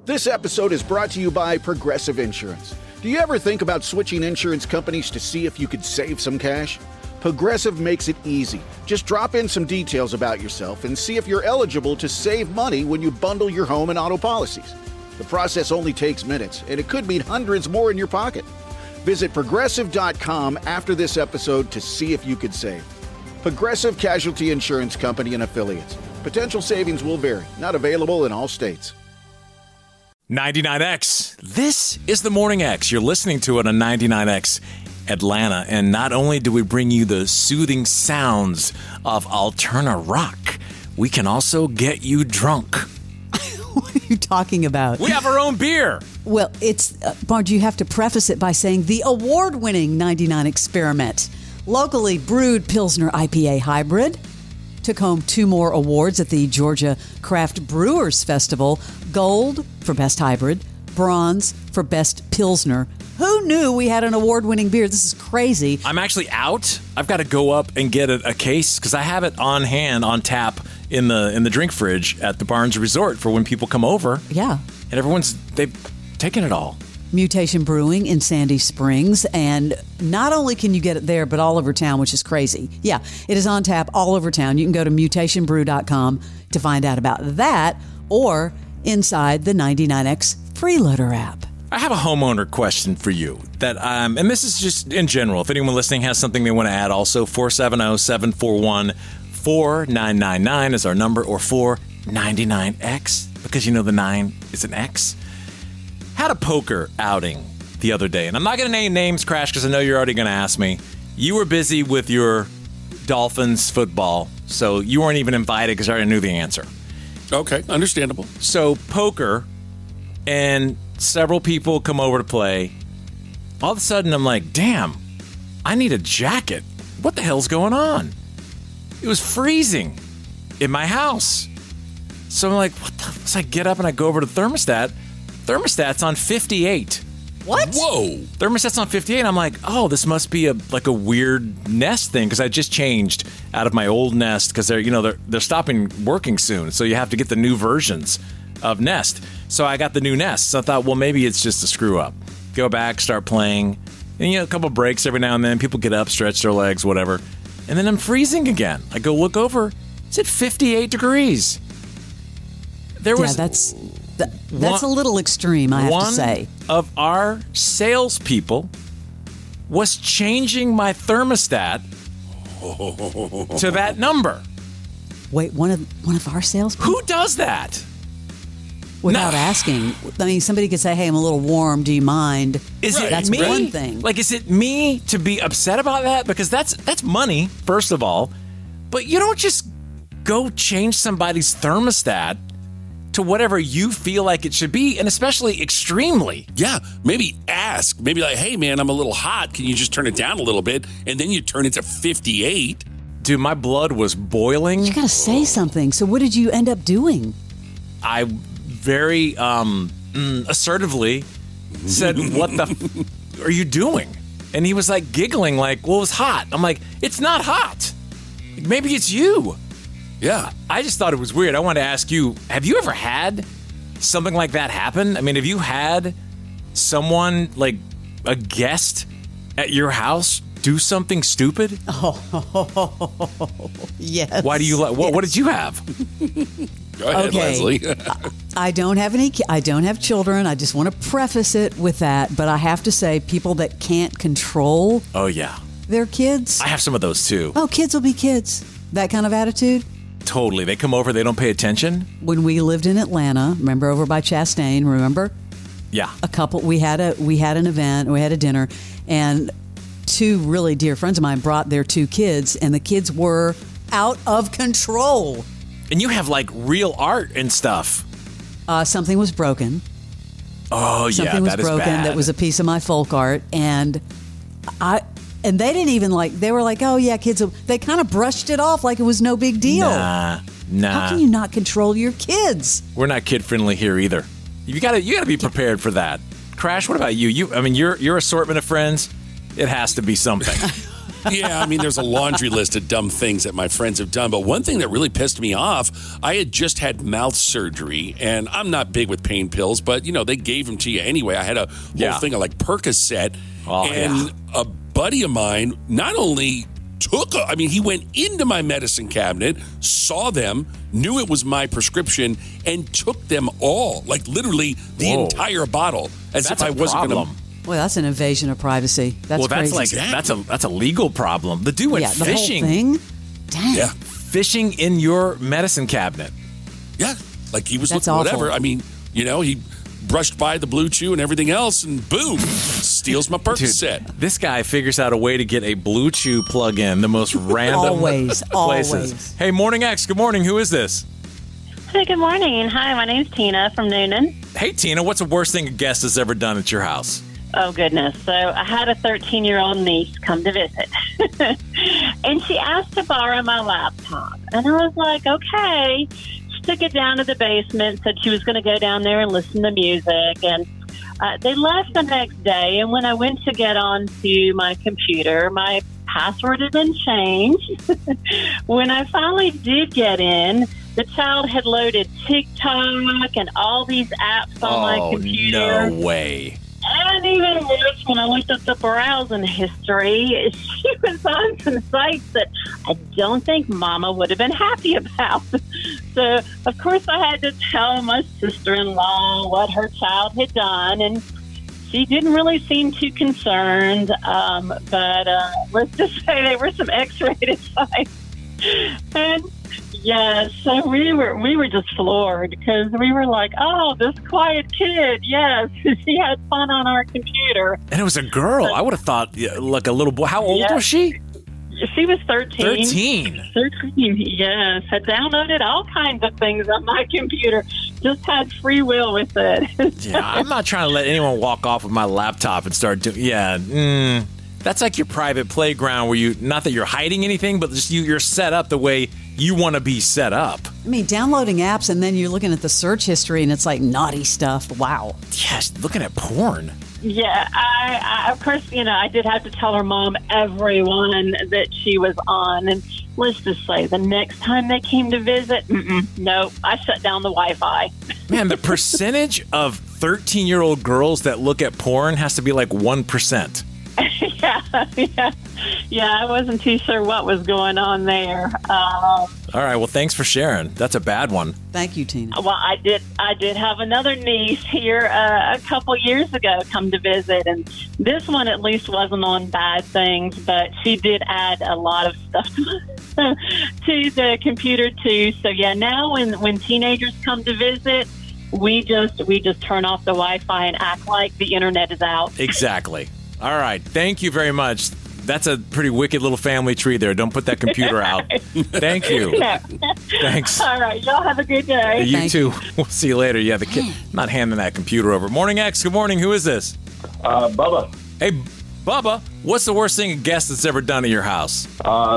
This episode is brought to you by Progressive Insurance. Do you ever think about switching insurance companies to see if you could save some cash? Progressive makes it easy. Just drop in some details about yourself and see if you're eligible to save money when you bundle your home and auto policies. The process only takes minutes, and it could mean hundreds more in your pocket. Visit Progressive.com after this episode to see if you could save. Progressive Casualty Insurance Company and Affiliates. Potential savings will vary. Not available in all states. 99X. This is the Morning X. You're listening to it on 99X Atlanta. And not only do we bring you the soothing sounds of Alterna rock, we can also get you drunk. What are you talking about? We have our own beer. Well, it's, Marge, you have to preface it by saying the award-winning 99 Experiment. Locally brewed Pilsner IPA hybrid. Took home 2 more awards at the Georgia Craft Brewers Festival. Gold for Best Hybrid, bronze for Best Pilsner. Who knew we had an award-winning beer? This is crazy. I'm actually out. I've got to go up and get a case because I have it on hand, on tap in the drink fridge at the Barnes Resort for when people come over. Yeah. And they've taken it all. Mutation Brewing in Sandy Springs, and not only can you get it there, but all over town, which is crazy. Yeah, it is on tap all over town. You can go to mutationbrew.com to find out about that, or inside the 99X Freeloader app. I have a homeowner question for you that, and this is just in general. If anyone listening has something they want to add, also 470-741-4999 is our number, or 499X, because you know the 9 is an X. Had a poker outing the other day, and I'm not going to name names, Crash, because I know you're already going to ask me. You were busy with your Dolphins football, so you weren't even invited because I already knew the answer. Okay, understandable. So poker, and several people come over to play. All of a sudden, I'm like, damn, I need a jacket. What the hell's going on? It was freezing in my house. So I'm like, what the? So I get up and I go over to the thermostat. Thermostat's on 58. What? Whoa. Thermostat's on 58. I'm like, oh, this must be a weird Nest thing, because I just changed out of my old Nest because they're stopping working soon. So you have to get the new versions of Nest. So I got the new Nest. So I thought, well, maybe it's just a screw up. Go back, start playing. And a couple breaks every now and then. People get up, stretch their legs, whatever. And then I'm freezing again. I go look over. It's at 58 degrees. That's a little extreme, I have to say. One of our salespeople was changing my thermostat to that number. Wait, one of our salespeople? Who does that? Without asking. I mean, somebody could say, hey, I'm a little warm. Do you mind? That's me? one thing. Like, is it me to be upset about that? Because that's money, first of all. But you don't just go change somebody's thermostat to whatever you feel like it should be, and especially extremely. Yeah, maybe ask. Maybe like, hey, man, I'm a little hot. Can you just turn it down a little bit? And then you turn it to 58. Dude, my blood was boiling. You got to say something. So what did you end up doing? I very assertively said, what the are you doing? And he was like giggling like, well, it was hot. I'm like, it's not hot. Maybe it's you. Yeah. I just thought it was weird. I wanted to ask you, have you ever had something like that happen? I mean, have you had someone, like a guest at your house, do something stupid? Oh, yes. Why do you like? What did you have? Go ahead, Leslie. I don't have children. I just want to preface it with that. But I have to say, people that can't control their kids. I have some of those too. Oh, kids will be kids. That kind of attitude. Totally. They come over, they don't pay attention. When we lived in Atlanta, remember over by Chastain, remember? Yeah. We had an event, we had a dinner, and 2 really dear friends of mine brought their 2 kids, and the kids were out of control. And you have like real art and stuff. Something was broken. Oh, yeah, Something was broken bad. that was a piece of my folk art, and they didn't even they were like, oh yeah, kids, they kind of brushed it off like it was no big deal. Nah. How can you not control your kids? We're not kid friendly here either. You gotta be prepared for that. Crash, what about you? Your assortment of friends, it has to be something. Yeah, I mean, there's a laundry list of dumb things that my friends have done. But one thing that really pissed me off, I had just had mouth surgery, and I'm not big with pain pills, but, they gave them to you anyway. I had a whole thing of like Percocet, a buddy of mine not only he went into my medicine cabinet, saw them, knew it was my prescription, and took them all, like literally the entire bottle, as if I wasn't going to. Well, that's an invasion of privacy. That's crazy. That's a legal problem. The dude went fishing. The whole thing? Dang. Yeah. Fishing in your medicine cabinet. Yeah, like he was That's looking awful. whatever. I mean, he brushed by the Blue Chew and everything else, and boom, steals my Percocet. This guy figures out a way to get a Blue Chew plug-in, the most random places. Always. Hey, Morning X, good morning. Who is this? Hey, good morning. Hi, my name's Tina from Noonan. Hey, Tina, what's the worst thing a guest has ever done at your house? Oh, goodness. So I had a 13-year-old niece come to visit, and she asked to borrow my laptop. And I was like, okay. She took it down to the basement, said she was going to go down there and listen to music. And they left the next day, and when I went to get onto my computer, my password had been changed. When I finally did get in, the child had loaded TikTok and all these apps on my computer. No way. And even worse, when I looked at the browsing history, she was on some sites that I don't think Mama would have been happy about. So, of course, I had to tell my sister-in-law what her child had done, and she didn't really seem too concerned. But let's just say they were some X-rated sites. And yeah, so we were just floored because we were like, oh, this quiet kid, yes, she had fun on our computer. And it was a girl. I would have thought like a little boy. How old was she? She was 13. 13, yes. Had downloaded all kinds of things on my computer. Just had free will with it. Yeah, I'm not trying to let anyone walk off with my laptop and start doing. Yeah, that's like your private playground where you, not that you're hiding anything, but just you're set up the way you want to be set up. I mean, downloading apps and then you're looking at the search history and it's like naughty stuff. Wow. Yes, looking at porn. Yeah, I of course, I did have to tell her mom everyone that she was on. And let's just say the next time they came to visit, no, I shut down the Wi-Fi. Man, the percentage of 13-year-old girls that look at porn has to be like 1%. Yeah, I wasn't too sure what was going on there. All right, well, thanks for sharing. That's a bad one. Thank you, Tina. Well, I did have another niece here a couple years ago come to visit, and this one at least wasn't on bad things, but she did add a lot of stuff to the computer too. So yeah, now when teenagers come to visit, we just turn off the Wi-Fi and act like the internet is out. Exactly. All right. Thank you very much. That's a pretty wicked little family tree there. Don't put that computer out. Thank you. Yeah. Thanks. All right. Y'all have a good day. You too. We'll see you later. Yeah, the kid not handing that computer over. Morning X. Good morning. Who is this? Bubba. Hey, Bubba. What's the worst thing a guest has ever done at your house?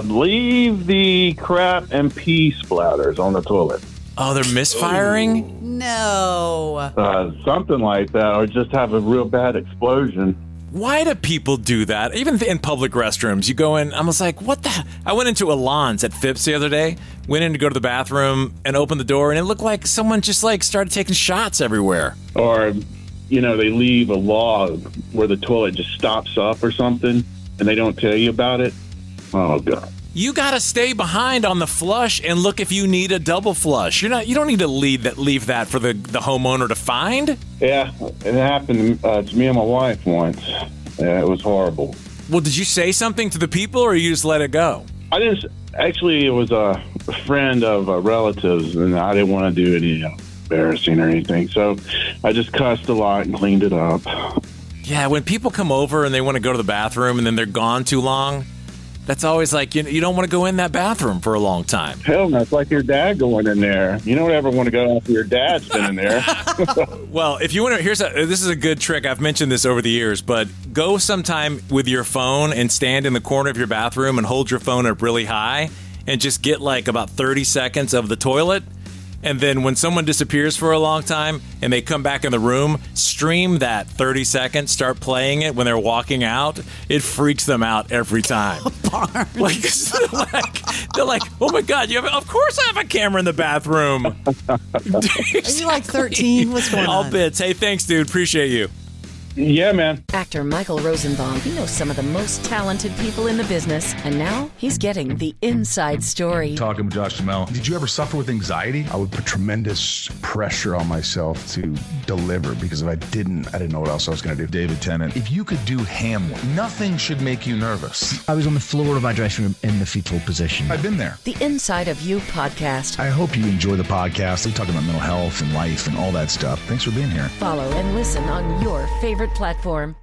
Leave the crap and pee splatters on the toilet. Oh, they're misfiring? No. Something like that, or just have a real bad explosion. Why do people do that? Even in public restrooms, you go in, I was like, what the? I went into Alon's at Phipps the other day, went in to go to the bathroom and opened the door, and it looked like someone just started taking shots everywhere. Or, they leave a log where the toilet just stops up or something, and they don't tell you about it. Oh, God. You got to stay behind on the flush and look if you need a double flush. You don't need to leave that for the homeowner to find. Yeah, it happened to me and my wife once. Yeah, it was horrible. Well, did you say something to the people, or you just let it go? I didn't. Actually, it was a friend of relatives, and I didn't want to do any embarrassing or anything. So I just cussed a lot and cleaned it up. Yeah, when people come over and they want to go to the bathroom and then they're gone too long, that's always like, you don't want to go in that bathroom for a long time. Hell no, it's like your dad going in there. You don't ever want to go after your dad's been in there. Well, if you want to, this is a good trick. I've mentioned this over the years, but go sometime with your phone and stand in the corner of your bathroom and hold your phone up really high and just get about 30 seconds of the toilet. And then when someone disappears for a long time and they come back in the room, stream that 30 seconds, start playing it when they're walking out. It freaks them out every time. barn. They're like, oh my God, of course I have a camera in the bathroom. Are you like 13? What's going on? All bits. Hey, thanks, dude. Appreciate you. Yeah, man. Actor Michael Rosenbaum, he knows some of the most talented people in the business, and now he's getting the inside story. Talking with Josh Duhamel, did you ever suffer with anxiety? I would put tremendous pressure on myself to deliver because if I didn't know what else I was going to do. David Tennant, if you could do Hamlet, nothing should make you nervous. I was on the floor of my dressing room in the fetal position. I've been there. The Inside of You podcast. I hope you enjoy the podcast. We talk about mental health and life and all that stuff. Thanks for being here. Follow and listen on your favorite platform.